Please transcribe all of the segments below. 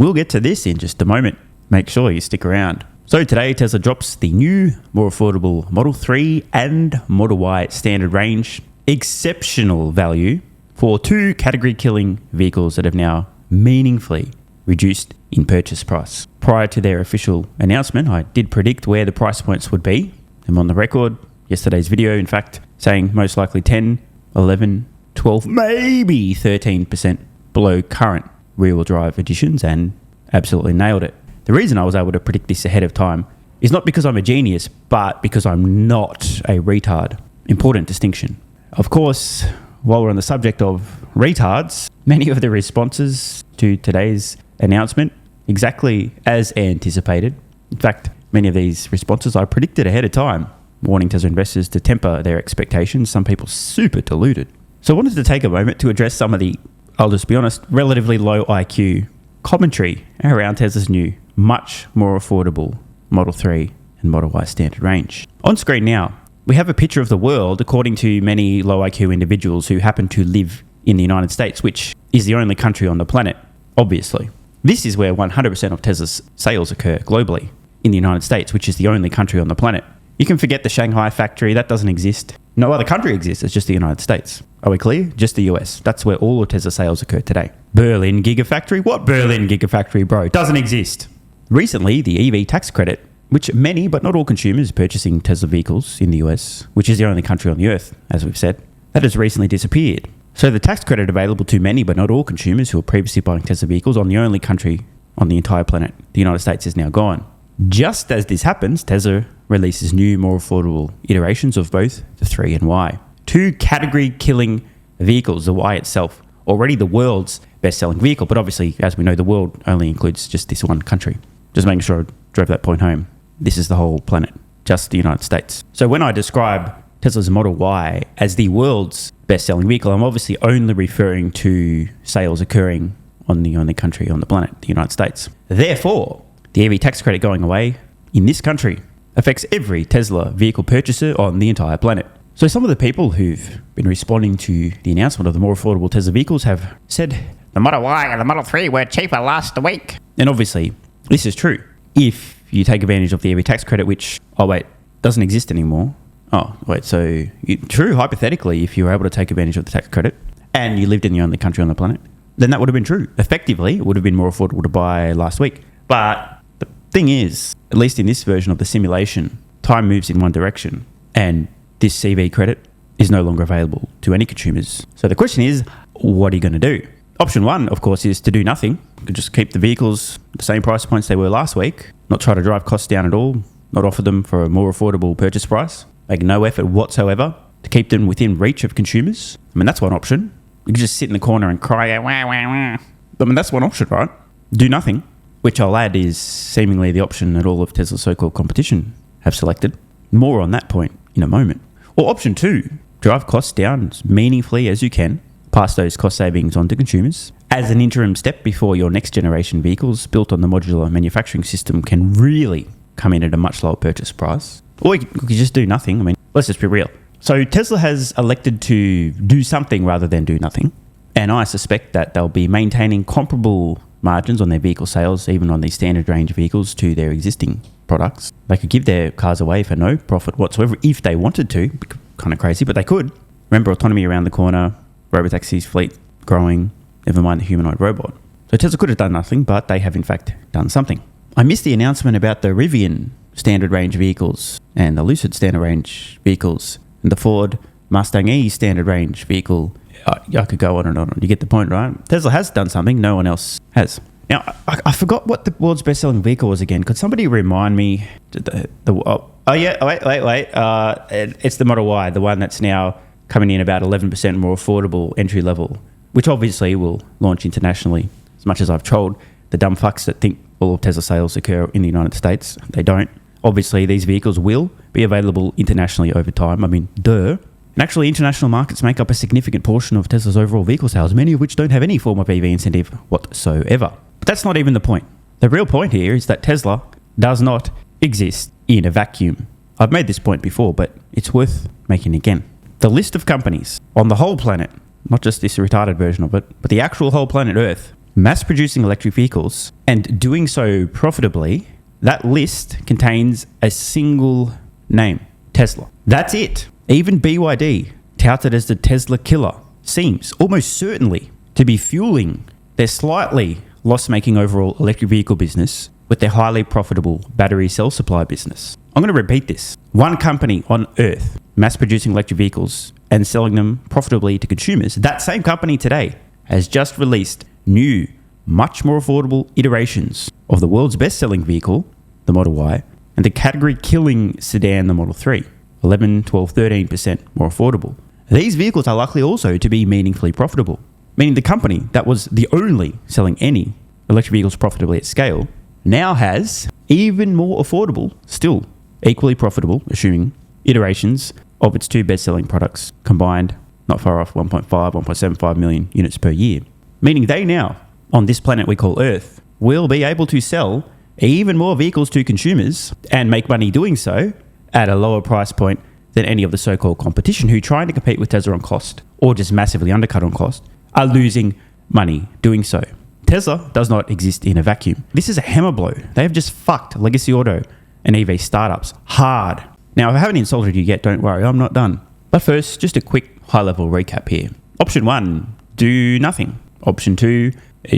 We'll get to this in just a moment. Make sure you stick around. So today, Tesla drops the new, more affordable Model 3 and Model Y standard range. Exceptional value for two category-killing vehicles that have now meaningfully reduced in purchase price. Prior to their official announcement, I did predict where the price points would be. I'm on the record, yesterday's video, in fact, saying most likely 10, 11, 12, maybe 13% below current rear-wheel drive editions, and absolutely nailed it. The reason I was able to predict this ahead of time is not because I'm a genius, but because I'm not a retard. Important distinction. Of course, while we're on the subject of retards, many of the responses to today's announcement exactly as anticipated. In fact, many of these responses I predicted ahead of time, warning Tesla investors to temper their expectations. Some people super deluded. So I wanted to take a moment to address some of the, I'll just be honest, relatively low IQ commentary around Tesla's new, much more affordable Model 3 and Model Y standard range. On screen now, we have a picture of the world according to many low IQ individuals who happen to live in the United States, which is the only country on the planet, obviously. This is where 100% of Tesla's sales occur globally, in the United States, which is the only country on the planet. You can forget the Shanghai factory, that doesn't exist. No other country exists, it's just the United States. Are we clear? Just the US. That's where all of Tesla sales occur today. Berlin Gigafactory? What Berlin Gigafactory, bro? Doesn't exist. Recently, the EV tax credit, which many but not all consumers purchasing Tesla vehicles in the US, which is the only country on the earth, as we've said, that has recently disappeared. So the tax credit available to many but not all consumers who were previously buying Tesla vehicles on the only country on the entire planet, the United States, is now gone. Just as this happens, Tesla releases new, more affordable iterations of both the 3 and Y. Two category-killing vehicles, the Y itself, already the world's best-selling vehicle, but obviously, as we know, the world only includes just this one country. Just making sure I drove that point home. This is the whole planet, just the United States. So when I describe Tesla's Model Y as the world's best-selling vehicle, I'm obviously only referring to sales occurring on the only country on the planet, the United States. Therefore, the EV tax credit going away in this country affects every Tesla vehicle purchaser on the entire planet. So some of the people who've been responding to the announcement of the more affordable Tesla vehicles have said, the Model Y and the Model 3 were cheaper last week. And obviously, this is true. If you take advantage of the EV tax credit, which, doesn't exist anymore. True, hypothetically, if you were able to take advantage of the tax credit and you lived in the only country on the planet, then that would have been true. Effectively, it would have been more affordable to buy last week. But the thing is, at least in this version of the simulation, time moves in one direction and this EV credit is no longer available to any consumers. So the question is, what are you going to do? Option one, of course, is to do nothing. You could just keep the vehicles the same price points they were last week, not try to drive costs down at all, not offer them for a more affordable purchase price, make no effort whatsoever to keep them within reach of consumers. I mean, that's one option. You can just sit in the corner and cry out, wah, wah, wah. I mean, that's one option, right? Do nothing, which I'll add is seemingly the option that all of Tesla's so-called competition have selected. More on that point in a moment. Or option two, drive costs down as meaningfully as you can, pass those cost savings on to consumers as an interim step before your next generation vehicles built on the modular manufacturing system can really come in at a much lower purchase price. Or you could just do nothing. I mean, let's just be real. So Tesla has elected to do something rather than do nothing. And I suspect that they'll be maintaining comparable margins on their vehicle sales, even on these standard range vehicles, to their existing products. They could give their cars away for no profit whatsoever if they wanted to. Kind of crazy, but they could. Remember, autonomy around the corner, Robotaxi's fleet growing, never mind the humanoid robot. So Tesla could have done nothing, but they have in fact done something. I missed the announcement about the Rivian standard range vehicles and the Lucid standard range vehicles and the Ford Mustang E standard range vehicle. I could go on and on. You get the point, right? Tesla has done something no one else has. Now, I forgot what the world's best-selling vehicle was again. Could somebody remind me? Wait. It's the Model Y, the one that's now coming in about 11% more affordable entry level, which obviously will launch internationally. As much as I've trolled the dumb fucks that think all of Tesla sales occur in the United States, they don't. Obviously, these vehicles will be available internationally over time. I mean, duh. And actually, international markets make up a significant portion of Tesla's overall vehicle sales, many of which don't have any form of EV incentive whatsoever. But that's not even the point. The real point here is that Tesla does not exist in a vacuum. I've made this point before, but it's worth making again. The list of companies on the whole planet, not just this retarded version of it, but the actual whole planet Earth, mass producing electric vehicles and doing so profitably, that list contains a single name, Tesla. That's it. Even BYD, touted as the Tesla killer, seems almost certainly to be fueling their slightly loss-making overall electric vehicle business with their highly profitable battery cell supply business. I'm going to repeat this. One company on earth mass-producing electric vehicles and selling them profitably to consumers. That same company today has just released new, much more affordable iterations of the world's best-selling vehicle, the Model Y, and the category-killing sedan, the Model 3, 11, 12, 13% more affordable. These vehicles are likely also to be meaningfully profitable, meaning the company that was the only selling any electric vehicles profitably at scale now has even more affordable, still equally profitable, assuming iterations of its two best-selling products combined, not far off 1.5, 1.75 million units per year. Meaning they now, on this planet we call Earth, will be able to sell even more vehicles to consumers and make money doing so at a lower price point than any of the so-called competition who, trying to compete with Tesla on cost or just massively undercut on cost, are losing money doing so. Tesla does not exist in a vacuum. This is a hammer blow. They have just fucked legacy auto and EV startups hard. Now, if I haven't insulted you yet, don't worry, I'm not done. But first, just a quick high-level recap here. Option 1, do nothing. Option 2,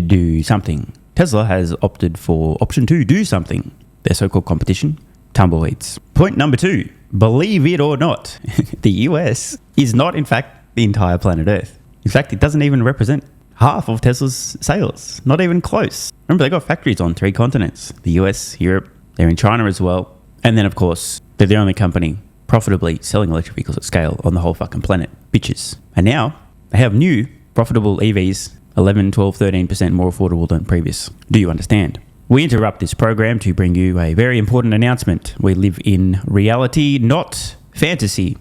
do something. Tesla has opted for option 2, do something. Their so-called competition, tumbleweeds. Point number 2, believe it or not, the US is not, in fact, the entire planet Earth. In fact, it doesn't even represent half of Tesla's sales. Not even close. Remember, they got factories on 3 continents. The US, Europe, they're in China as well. And then, of course, they're the only company profitably selling electric vehicles at scale on the whole fucking planet. Bitches. And now, they have new, profitable EVs, 11, 12, 13% more affordable than previous. Do you understand? We interrupt this program to bring you a very important announcement. We live in reality, not fantasy.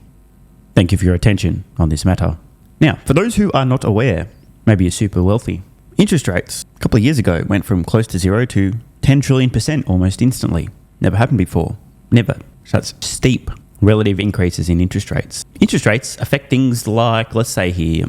Thank you for your attention on this matter. Now, for those who are not aware, maybe you're super wealthy, interest rates a couple of years ago went from close to 0 to 10 trillion% almost instantly. Never happened before. Never. Such steep relative increases in interest rates. Interest rates affect things like, let's say here,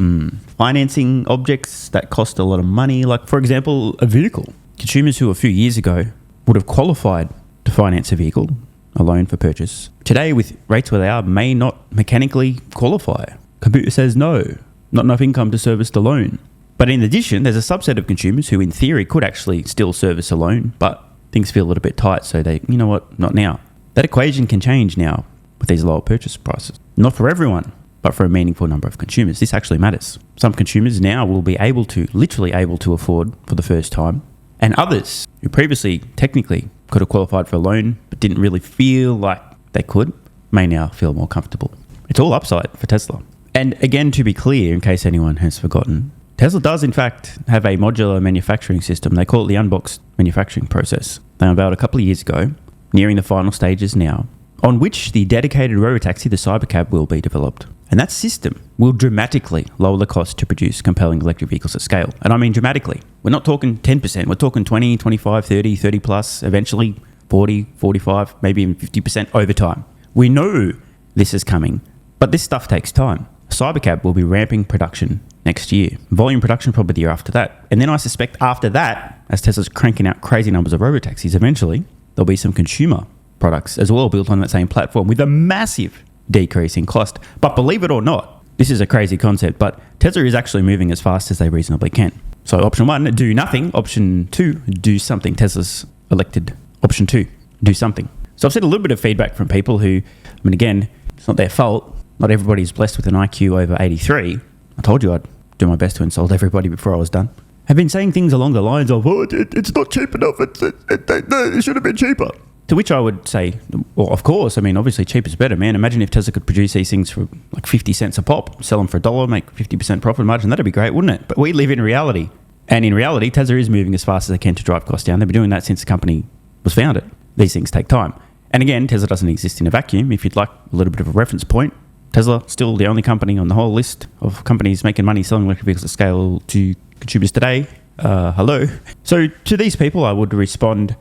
financing objects that cost a lot of money, like, for example, a vehicle. Consumers who a few years ago would have qualified to finance a vehicle, a loan for purchase, today with rates where they are may not mechanically qualify. Computer says no, not enough income to service the loan. But in addition, there's a subset of consumers who in theory could actually still service a loan, but things feel a little bit tight, so they, you know what, not now. That equation can change now with these lower purchase prices. Not for everyone, but for a meaningful number of consumers. This actually matters. Some consumers now will be literally able to afford for the first time, and others who previously technically could have qualified for a loan but didn't really feel like they could, may now feel more comfortable. It's all upside for Tesla. And again, to be clear, in case anyone has forgotten, Tesla does in fact have a modular manufacturing system. They call it the unboxed manufacturing process. They unveiled a couple of years ago, nearing the final stages now, on which the dedicated Robotaxi, the Cybercab, will be developed. And that system will dramatically lower the cost to produce compelling electric vehicles at scale. And I mean dramatically. We're not talking 10%. We're talking 20, 25, 30, 30 plus, eventually 40, 45, maybe even 50% over time. We know this is coming, but this stuff takes time. Cybercab will be ramping production next year. Volume production probably the year after that. And then I suspect after that, as Tesla's cranking out crazy numbers of Robotaxis, eventually there'll be some consumer products as well built on that same platform with a massive decrease in cost. But believe it or not, this is a crazy concept, but Tesla is actually moving as fast as they reasonably can. So option 1, do nothing. Option 2, do something. Tesla's elected option 2, do something. So I've seen a little bit of feedback from people who, I mean, again, it's not their fault. Not everybody's blessed with an IQ over 83. I told you I'd do my best to insult everybody before I was done. Have been saying things along the lines of, oh, it's not cheap enough. It should have been cheaper. To which I would say, well, of course. I mean, obviously cheap is better, man. Imagine if Tesla could produce these things for like 50 cents a pop, sell them for $1, make 50% profit margin. That'd be great, wouldn't it? But we live in reality. And in reality, Tesla is moving as fast as they can to drive costs down. They've been doing that since the company was founded. These things take time. And again, Tesla doesn't exist in a vacuum. If you'd like a little bit of a reference point, Tesla, still the only company on the whole list of companies making money selling electric vehicles at scale to consumers today. Hello. So to these people, I would respond,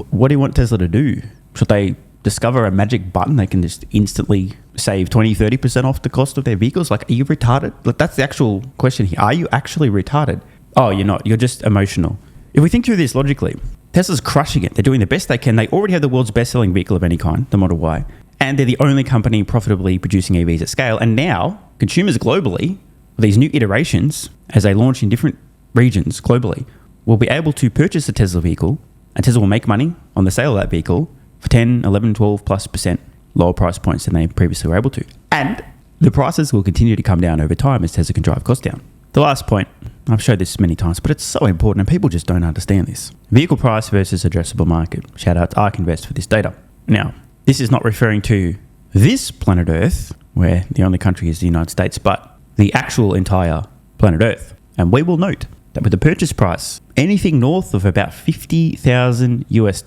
what do you want Tesla to do? Should they discover a magic button they can just instantly save 20, 30% off the cost of their vehicles? Like, are you retarded? Like, that's the actual question here. Are you actually retarded? Oh, you're not. You're just emotional. If we think through this logically, Tesla's crushing it. They're doing the best they can. They already have the world's best-selling vehicle of any kind, the Model Y. And they're the only company profitably producing EVs at scale. And now, consumers globally, with these new iterations, as they launch in different regions globally, will be able to purchase a Tesla vehicle, and Tesla will make money on the sale of that vehicle for 10, 11, 12 plus % lower price points than they previously were able to. And the prices will continue to come down over time as Tesla can drive costs down. The last point, I've showed this many times, but it's so important and people just don't understand this. Vehicle price versus addressable market. Shout out to ARK Invest for this data. Now, this is not referring to this planet Earth, where the only country is the United States, but the actual entire planet Earth. And we will note that with the purchase price, anything north of about $50,000 US,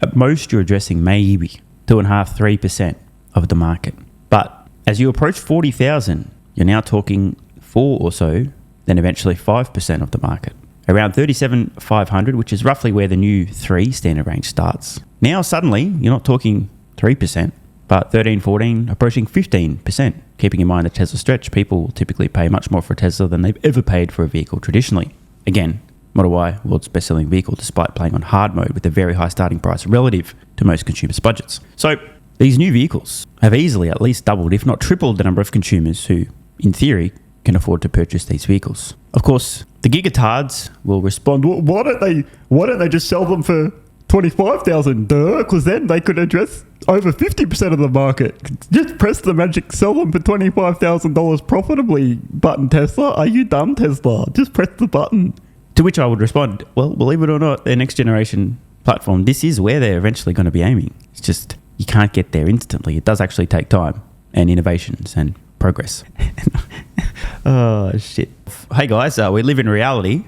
at most you're addressing maybe 2.5%, 3% of the market. But as you approach 40,000, you're now talking 4 or so, then eventually 5% of the market. Around 37,500, which is roughly where the new 3 standard range starts. Now suddenly, you're not talking 3%, but 13, 14, approaching 15%. Keeping in mind the Tesla stretch, people will typically pay much more for a Tesla than they've ever paid for a vehicle traditionally. Again, Model Y, world's best-selling vehicle, despite playing on hard mode with a very high starting price relative to most consumers' budgets. So these new vehicles have easily at least doubled, if not tripled, the number of consumers who, in theory, can afford to purchase these vehicles. Of course, the gigatards will respond, well, why don't they just sell them for 25,000? Because then they could address over 50% of the market. Just press the magic sell them for $25,000 profitably button, Tesla. Are you dumb, Tesla? Just press the button. To which I would respond, well, believe it or not, their next generation platform, this is where they're eventually going to be aiming. It's just, you can't get there instantly. It does actually take time and innovations and progress. Oh, shit. Hey guys, we live in reality,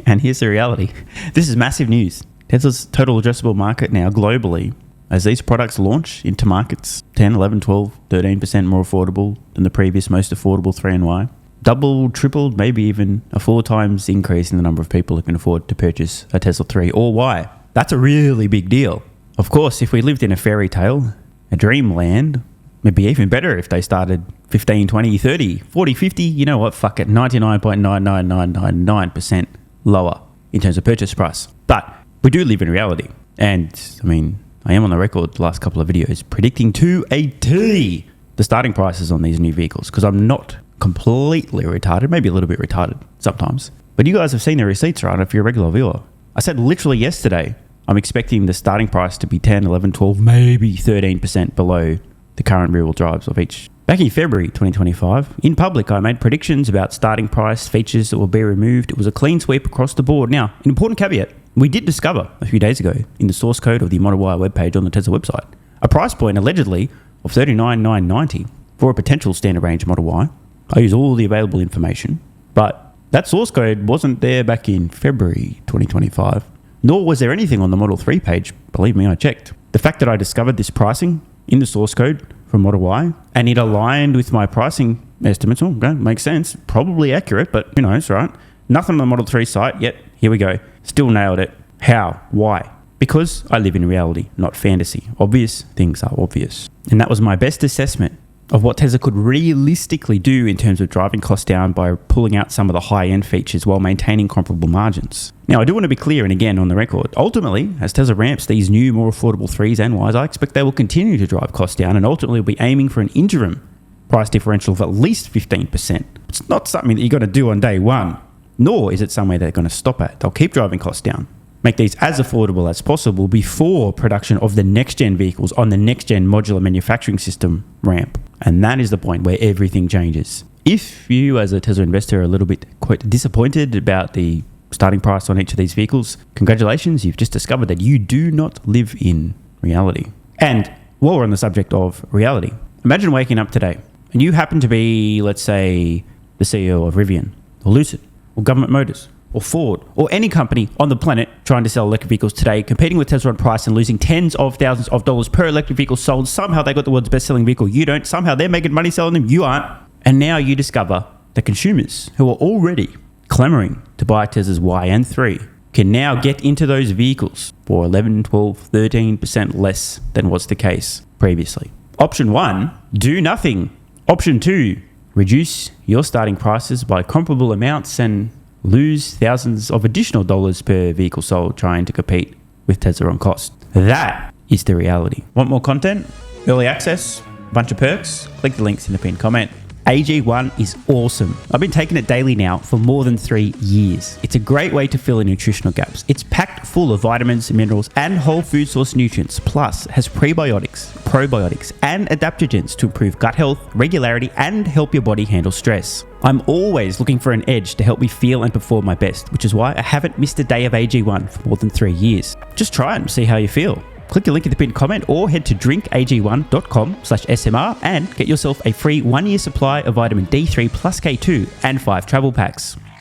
and here's the reality. This is massive news. Tesla's total addressable market now globally, as these products launch into markets, 10, 11, 12, 13% more affordable than the previous most affordable 3 and Y. Doubled, tripled, maybe even a 4 times increase in the number of people who can afford to purchase a Tesla 3 or Y. That's a really big deal. Of course, if we lived in a fairy tale, a dreamland, it'd be even better if they started 15, 20, 30, 40, 50, you know what, fuck it, 99.99999% lower in terms of purchase price. But we do live in reality. And, I mean, I am on the record the last couple of videos predicting to a T the starting prices on these new vehicles, because I'm not completely retarded, maybe a little bit retarded sometimes. But you guys have seen the receipts, right, if you're a regular viewer. I said literally yesterday, I'm expecting the starting price to be 10, 11, 12, maybe 13% below the current rear-wheel drives of each. Back in February 2025, in public, I made predictions about starting price, features that will be removed. It was a clean sweep across the board. Now, an important caveat, we did discover a few days ago in the source code of the Model Y webpage on the Tesla website, a price point allegedly of $39,990 for a potential standard range Model Y. I use all the available information, but that source code wasn't there back in February 2025, nor was there anything on the Model 3 page. Believe me, I checked. The fact that I discovered this pricing in the source code from Model Y, and it aligned with my pricing estimates. Oh, okay, makes sense. Probably accurate, but who knows, right? Nothing on the Model 3 site yet. Here we go. Still nailed it. How? Why? Because I live in reality, not fantasy. Obvious things are obvious. And that was my best assessment of what Tesla could realistically do in terms of driving costs down by pulling out some of the high-end features while maintaining comparable margins. Now, I do want to be clear, and again on the record, ultimately, as Tesla ramps these new, more affordable 3s and Ys, I expect they will continue to drive costs down and ultimately will be aiming for an interim price differential of at least 15%. It's not something that you're going to do on day one, nor is it somewhere they're going to stop at. They'll keep driving costs down. Make these as affordable as possible before production of the next-gen vehicles on the next-gen modular manufacturing system ramp. And that is the point where everything changes. If you, as a Tesla investor, are a little bit quite disappointed about the starting price on each of these vehicles, congratulations, you've just discovered that you do not live in reality. And while we're on the subject of reality, imagine waking up today and you happen to be, let's say, the CEO of Rivian, or Lucid, or Government Motors, or Ford, or any company on the planet trying to sell electric vehicles today, competing with Tesla on price and losing tens of thousands of dollars per electric vehicle sold. Somehow they got the world's best-selling vehicle. You don't. Somehow they're making money selling them. You aren't. And now you discover that consumers who are already clamoring to buy Tesla's Y and 3 can now get into those vehicles for 11, 12, 13% less than was the case previously. Option 1, do nothing. Option 2, reduce your starting prices by comparable amounts and lose thousands of additional dollars per vehicle sold trying to compete with Tesla on cost. That is the reality. Want more content? Early access? A bunch of perks? Click the links in the pinned comment. AG1 is awesome. I've been taking it daily now for more than 3 years. It's a great way to fill in nutritional gaps. It's packed full of vitamins, minerals, and whole food source nutrients, plus has prebiotics, probiotics, and adaptogens to improve gut health, regularity, and help your body handle stress. I'm always looking for an edge to help me feel and perform my best, which is why I haven't missed a day of AG1 for more than 3 years. Just try it and see how you feel. Click the link in the pinned comment or head to drinkag1.com/SMR and get yourself a free 1-year supply of vitamin D3 plus K2 and 5 travel packs.